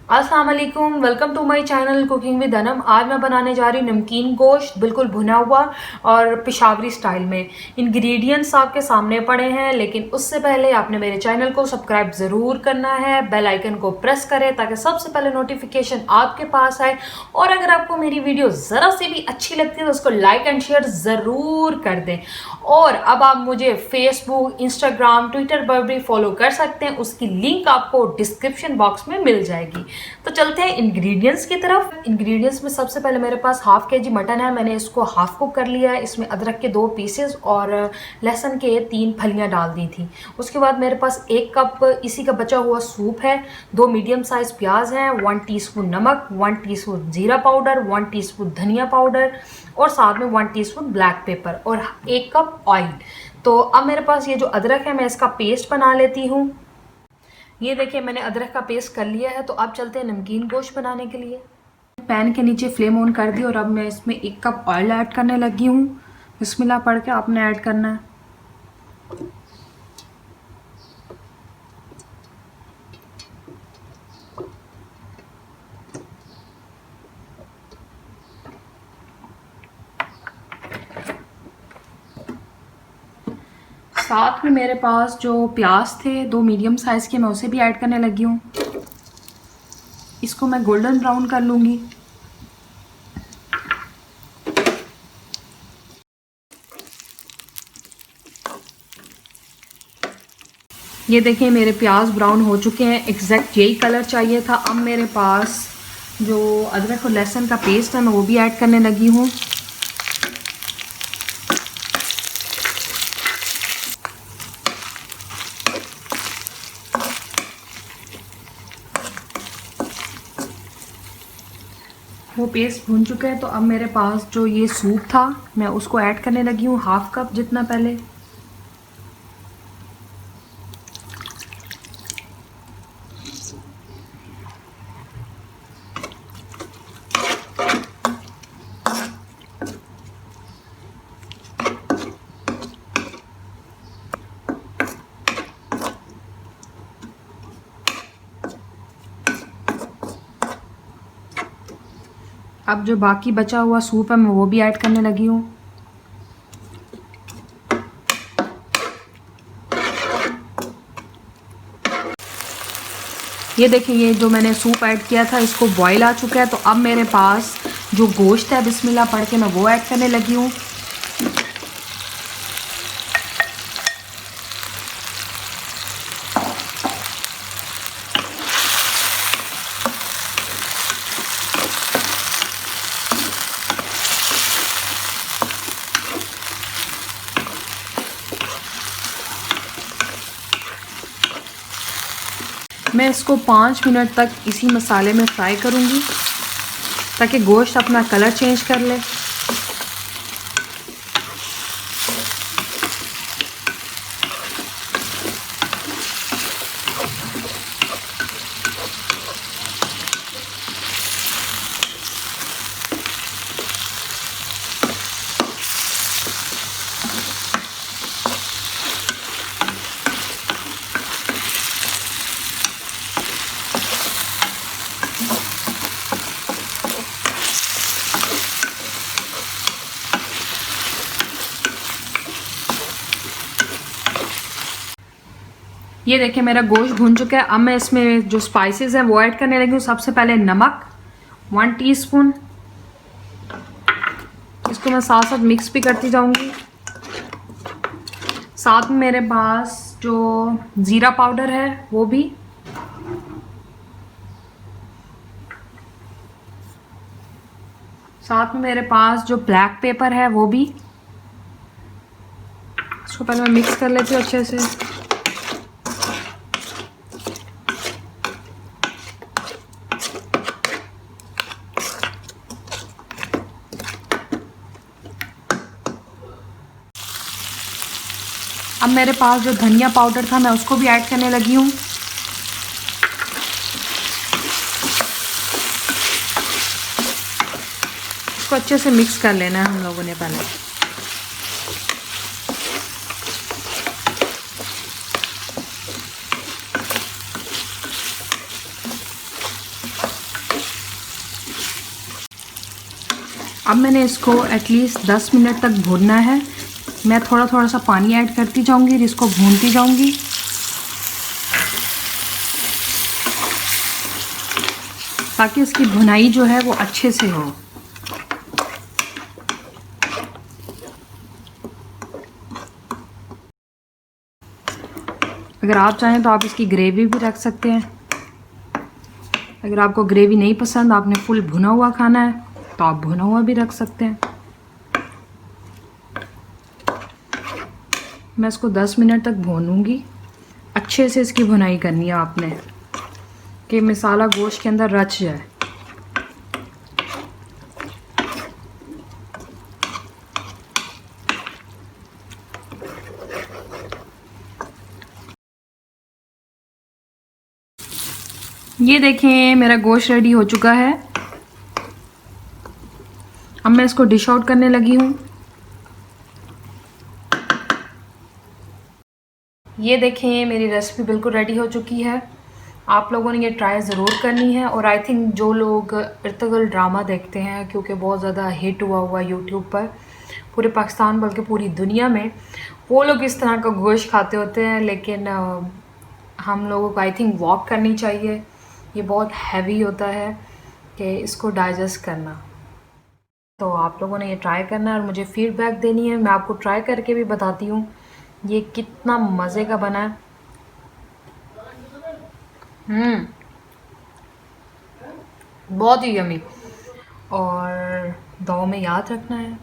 अस्सलाम वालेकुम, welcome to my channel cooking with Anam. आज मैं बनाने जा रही हूँ नमकीन गोश्त, बिल्कुल भुना हुआ और पेशावरी स्टाइल में। इंग्रेडिएंट्स आपके सामने पड़े हैं, लेकिन उससे पहले आपने मेरे चैनल को सब्सक्राइब ज़रूर करना है। बेल आइकन को प्रेस करें ताकि सबसे पहले नोटिफिकेशन आपके पास आए। और अगर आपको मेरी वीडियो ज़रा सी भी अच्छी लगती है तो उसको लाइक एंड शेयर ज़रूर कर दें। और अब आप मुझे फेसबुक, इंस्टाग्राम, ट्विटर पर भी फॉलो कर सकते हैं, उसकी लिंक आपको डिस्क्रिप्शन बॉक्स में मिल जाएगी। तो चलते हैं इंग्रेडिएंट्स की तरफ। इंग्रेडिएंट्स में सबसे पहले मेरे पास हाफ के जी मटन है, मैंने इसको हाफ कुक कर लिया है। इसमें अदरक के 2 पीसेस और लहसुन के 3 फलियां डाल दी थी। उसके बाद मेरे पास 1 कप इसी का बचा हुआ सूप है, 2 मीडियम साइज प्याज हैं, 1 टीस्पून नमक, 1 टीस्पून जीरा पाउडर, 1 टीस्पून धनिया पाउडर और साथ में 1 टीस्पून ब्लैक पेपर और 1 कप ऑयल। तो अब मेरे पास ये जो अदरक है, मैं इसका पेस्ट बना लेती हूँ। ये देखिए मैंने अदरक का पेस्ट कर लिया है। तो अब चलते हैं नमकीन गोश्त बनाने के लिए। पैन के नीचे फ्लेम ऑन कर दी और अब मैं इसमें 1 कप ऑयल ऐड करने लगी हूँ। बिस्मिल्लाह पढ़ के आपने ऐड करना है। साथ में मेरे पास जो प्याज थे 2 मीडियम साइज़ के, मैं उसे भी ऐड करने लगी हूँ। इसको मैं गोल्डन ब्राउन कर लूँगी। ये देखिए मेरे प्याज ब्राउन हो चुके हैं, एग्जैक्ट यही कलर चाहिए था। अब मेरे पास जो अदरक और लहसुन का पेस्ट है मैं वो भी ऐड करने लगी हूँ। वो पेस्ट भून चुका है। तो अब मेरे पास जो ये सूप था मैं उसको ऐड करने लगी हूँ, हाफ कप जितना पहले। अब जो बाकी बचा हुआ सूप है मैं वो भी ऐड करने लगी हूँ। ये देखिए ये जो मैंने सूप ऐड किया था इसको बॉईल आ चुका है। तो अब मेरे पास जो गोश्त है बिस्मिल्लाह पढ़ के मैं वो ऐड करने लगी हूँ। मैं इसको 5 मिनट तक इसी मसाले में फ्राई करूँगी ताकि गोश्त अपना कलर चेंज कर ले। ये देखिए मेरा गोश्त भून चुका है। अब मैं इसमें जो स्पाइसेस हैं वो ऐड करने लगी हूँ। सबसे पहले नमक 1 टीस्पून, इसको मैं साथ साथ मिक्स भी करती जाऊंगी। साथ में मेरे पास जो ज़ीरा पाउडर है वो भी, साथ में मेरे पास जो ब्लैक पेपर है वो भी। इसको पहले मैं मिक्स कर लेती हूँ अच्छे से। अब मेरे पास जो धनिया पाउडर था मैं उसको भी ऐड करने लगी हूँ। इसको अच्छे से मिक्स कर लेना है हम लोगों ने पहले। अब मैंने इसको एटलीस्ट 10 मिनट तक भूनना है। मैं थोड़ा थोड़ा सा पानी ऐड करती जाऊंगी और इसको भूनती जाऊंगी। ताकि इसकी भुनाई जो है वो अच्छे से हो। अगर आप चाहें तो आप इसकी ग्रेवी भी रख सकते हैं। अगर आपको ग्रेवी नहीं पसंद, आपने फुल भुना हुआ खाना है, तो आप भुना हुआ भी रख सकते हैं। मैं इसको 10 मिनट तक भूनूंगी। अच्छे से इसकी भुनाई करनी है आपने, कि मसाला गोश्त के अंदर रच जाए। ये देखें, मेरा गोश्त रेडी हो चुका है। अब मैं इसको डिश आउट करने लगी हूँ। ये देखें, मेरी रेसिपी बिल्कुल रेडी हो चुकी है। आप लोगों ने ये ट्राई ज़रूर करनी है। और आई थिंक जो लोग इर्तुगरुल ड्रामा देखते हैं, क्योंकि बहुत ज़्यादा हिट हुआ यूट्यूब पर पूरे पाकिस्तान बल्कि पूरी दुनिया में, वो लोग इस तरह का गोश्त खाते होते हैं। लेकिन हम लोगों को आई थिंक वॉक करनी चाहिए। ये बहुत हैवी होता है कि इसको डाइजेस्ट करना। तो आप लोगों ने ये ट्राई करना है और मुझे फ़ीडबैक देनी है। मैं आपको ट्राई करके भी बताती हूँ ये कितना मज़े का बना है। बहुत ही यमी। और दुआ में याद रखना है।